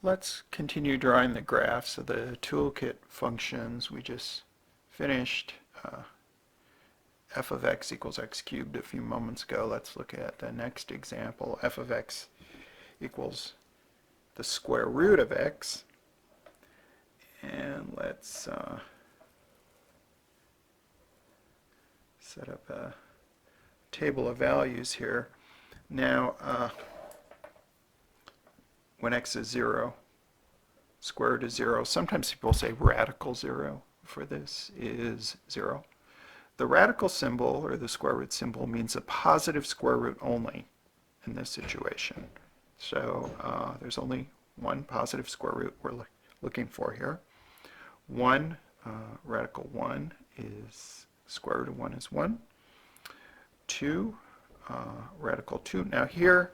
Let's continue drawing the graphs of the toolkit functions. We just finished f of x equals x cubed a few moments ago. Let's look at the next example. F of x equals the square root of x. And let's set up a table of values here. Now, when x is 0, square root is 0. Sometimes people say radical 0 for this is 0. The radical symbol, or the square root symbol, means a positive square root only in this situation. So there's only one positive square root we're looking for here. 1, radical 1 is, square root of 1 is 1. 2, radical 2. Now here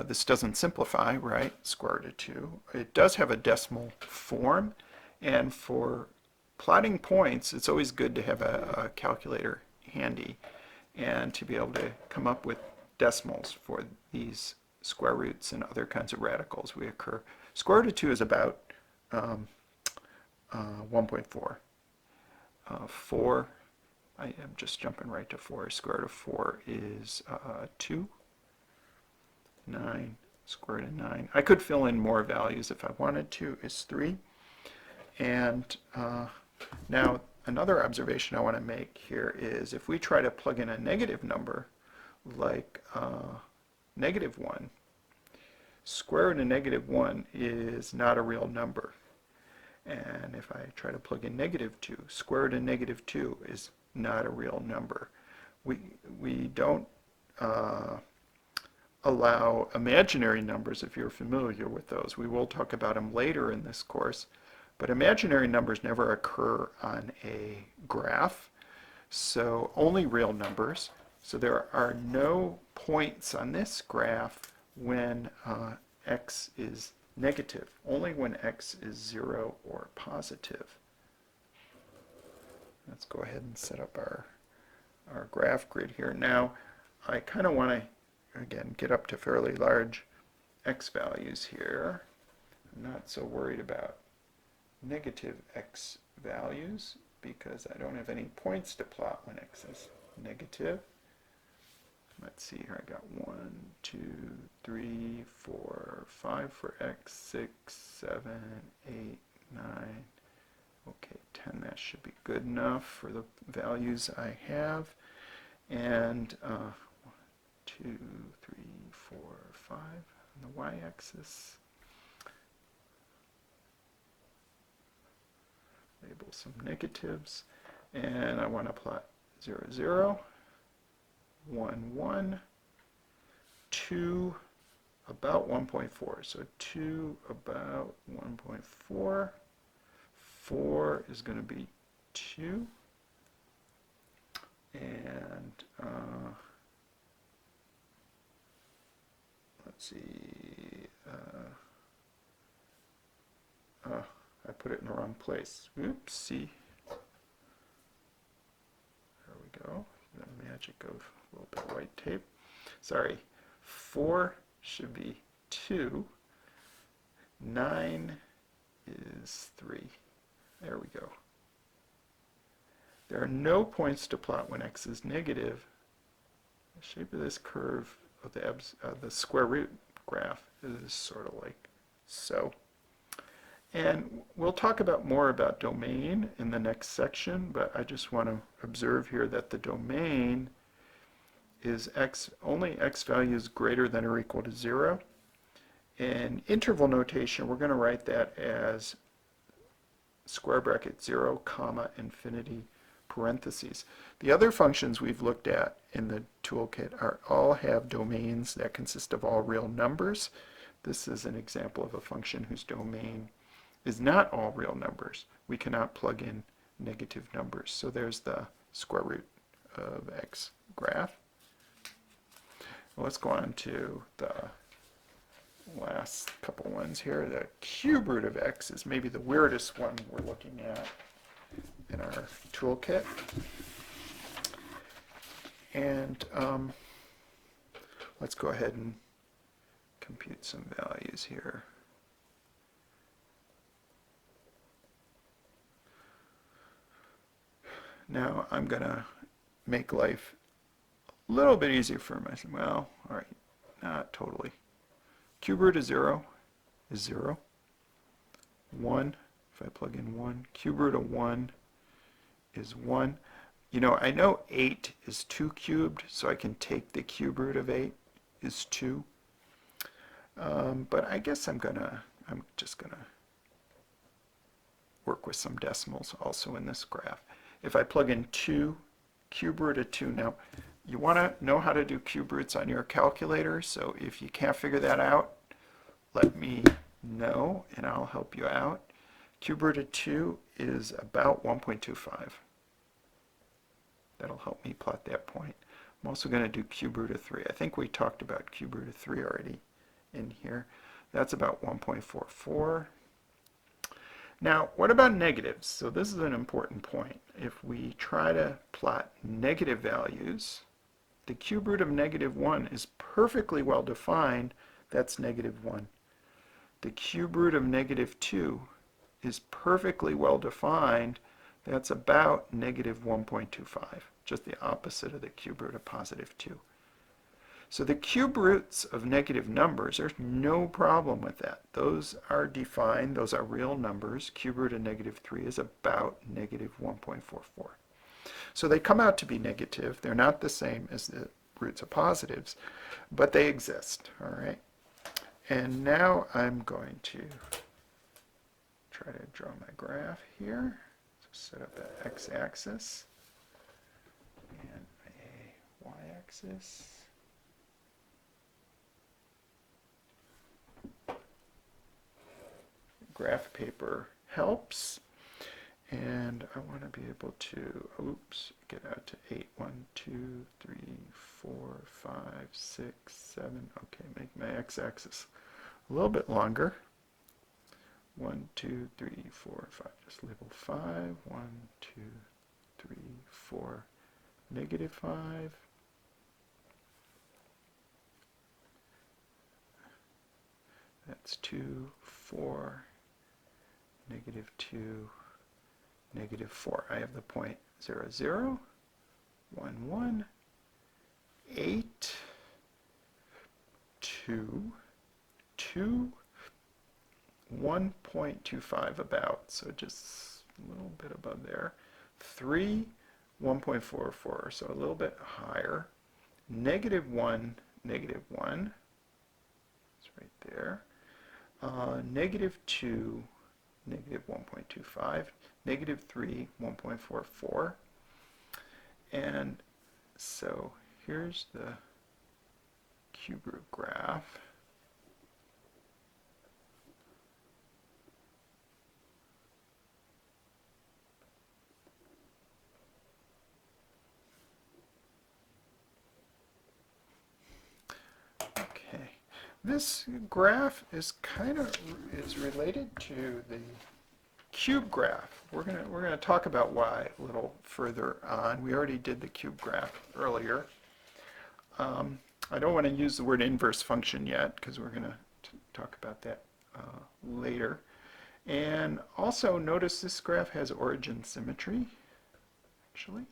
this doesn't simplify, right? Square root of 2. It does have a decimal form, and for plotting points, it's always good to have a calculator handy and to be able to come up with decimals for these square roots and other kinds of radicals we occur. Square root of 2 is about 1.4. 4, I am just jumping right to 4. Square root of 4 is 2. 9, square root of 9. I could fill in more values if I wanted to, is 3. And now another observation I want to make here is if we try to plug in a negative number, like negative 1, square root of negative 1 is not a real number. And if I try to plug in negative 2, square root of negative 2 is not a real number. We don't allow imaginary numbers, if you're familiar with those. We will talk about them later in this course. But imaginary numbers never occur on a graph, so only real numbers. So there are no points on this graph when x is negative, only when x is 0 or positive. Let's go ahead and set up our graph grid here. Now, I kind of want to again, get up to fairly large x values here. I'm not so worried about negative x values because I don't have any points to plot when x is negative. Let's see here, I got 1, 2, 3, 4, 5 for x, 6, 7, 8, 9, okay, 10, that should be good enough for the values I have. And 2, 3, 4, 5 on the y-axis. Label some negatives. And I want to plot 0, 0, 1, 1, 2, about 1.4. So 2, about 1.4. 4 is going to be 2. And let's see, I put it in the wrong place. Oopsie. There we go. The magic of a little bit of white tape. Sorry. 4 should be 2. 9 is 3. There we go. There are no points to plot when x is negative. The shape of this curve of the square root graph is sort of like so. And we'll talk about more about domain in the next section, but I just want to observe here that the domain is only x values greater than or equal to 0. In interval notation, we're going to write that as square bracket 0, comma, infinity, parentheses. The other functions we've looked at in the toolkit all have domains that consist of all real numbers. This is an example of a function whose domain is not all real numbers. We cannot plug in negative numbers. So there's the square root of x graph. Well, let's go on to the last couple ones here. The cube root of x is maybe the weirdest one we're looking at in our toolkit. And let's go ahead and compute some values here. Now I'm going to make life a little bit easier for myself. Well, all right, not totally. Cube root of 0 is 0. 1, if I plug in 1, cube root of 1 is 1. You know, I know 8 is 2 cubed, so I can take the cube root of 8 is 2. But I guess I'm just gonna work with some decimals also in this graph. If I plug in 2, cube root of 2, now you want to know how to do cube roots on your calculator, so if you can't figure that out, let me know and I'll help you out. Cube root of 2 is about 1.25. That'll help me plot that point. I'm also going to do cube root of 3. I think we talked about cube root of 3 already in here. That's about 1.44. Now, what about negatives? So this is an important point. If we try to plot negative values, the cube root of negative 1 is perfectly well defined. That's negative 1. The cube root of negative 2 is perfectly well defined. That's about negative 1.25, just the opposite of the cube root of positive 2. So the cube roots of negative numbers, there's no problem with that. Those are defined, those are real numbers. Cube root of negative 3 is about negative 1.44. So they come out to be negative. They're not the same as the roots of positives, but they exist, all right? And now I'm going to try to draw my graph here. So set up an x-axis and a y-axis. Graph paper helps, and I want to be able to, get out to 8. 1, 2, 3, 4, 5, 6, 7. Okay, make my x-axis a little bit longer. 1, 2, 3, 4, 5. Just label 5. 1, 2, 3, 4. Negative 5. That's 2, 4. Negative 2, negative 4. I have the point 0, 0, 1, 1, 8, 2, 2, 1.25 about, so just a little bit above there. 3, 1.44, so a little bit higher. Negative 1, negative 1. It's right there. Negative 2, negative 1.25, negative 3, 1.44. And so here's the cube root graph. Okay, this graph is related to the cube graph. We're gonna talk about y a little further on. We already did the cube graph earlier. I don't want to use the word inverse function yet because we're going to talk about that later. And also notice this graph has origin symmetry, actually.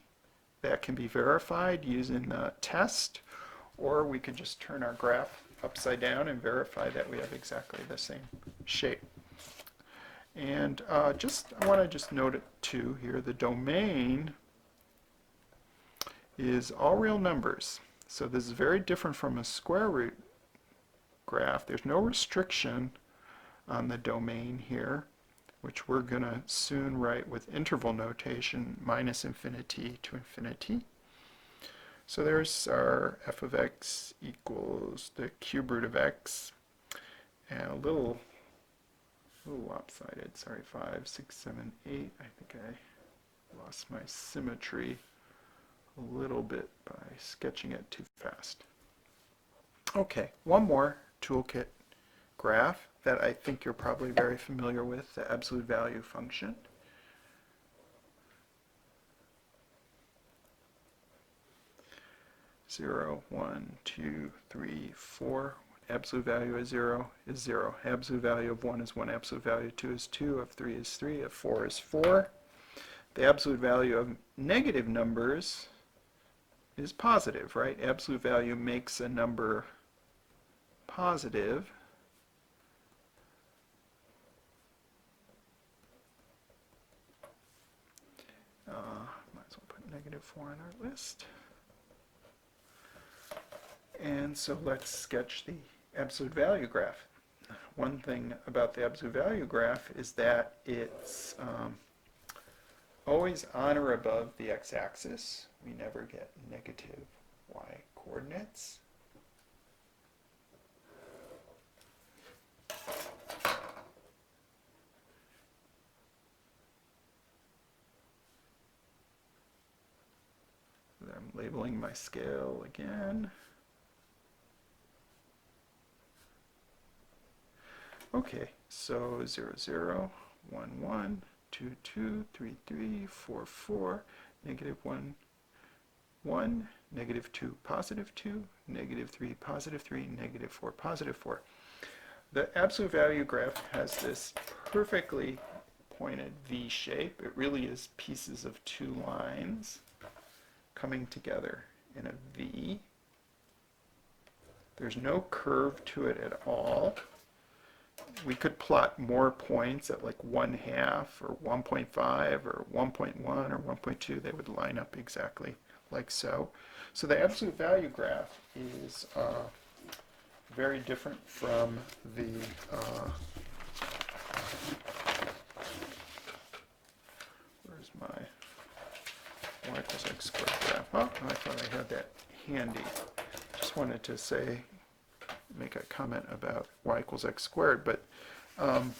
That can be verified using the test, or we could just turn our graph upside down and verify that we have exactly the same shape. And I want to just note it too here, the domain is all real numbers. So this is very different from a square root graph. There's no restriction on the domain here, which we're going to soon write with interval notation, minus infinity to infinity. So there's our f of x equals the cube root of x, and a little lopsided, sorry, 5, 6, 7, 8. I think I lost my symmetry a little bit by sketching it too fast. Okay, one more Toolkit graph that I think you're probably very familiar with, the absolute value function. Zero, 1, 2, 3, 4. absolute value of 0 is 0. Absolute value of 1 is 1. Absolute value of 2 is 2. Of 3 is 3. Of 4 is 4. The absolute value of negative numbers is positive, right? Absolute value makes a number positive. Might as well put negative 4 on our list. And so let's sketch the absolute value graph. One thing about the absolute value graph is that it's always on or above the x-axis. We never get negative y coordinates. I'm labeling my scale again. Okay, so 0, 0, 1, 1, 2, 2, 3, 3, 4, 4, negative 1, 1, negative 2, positive 2, negative 3, positive 3, negative 4, positive 4. The absolute value graph has this perfectly pointed V shape. It really is pieces of two lines coming together in a V. There's no curve to it at all. We could plot more points at like 1/2 or 1.5 or 1.1 or 1.2. They would line up exactly like so. So the absolute value graph is very different from the where's my y equals x squared graph? Oh, I thought I had that handy. Just wanted to say, make a comment about y equals x squared, but I'm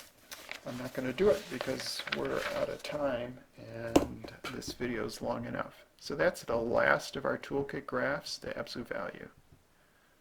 not going to do it because we're out of time and this video is long enough. So that's the last of our toolkit graphs, the absolute value.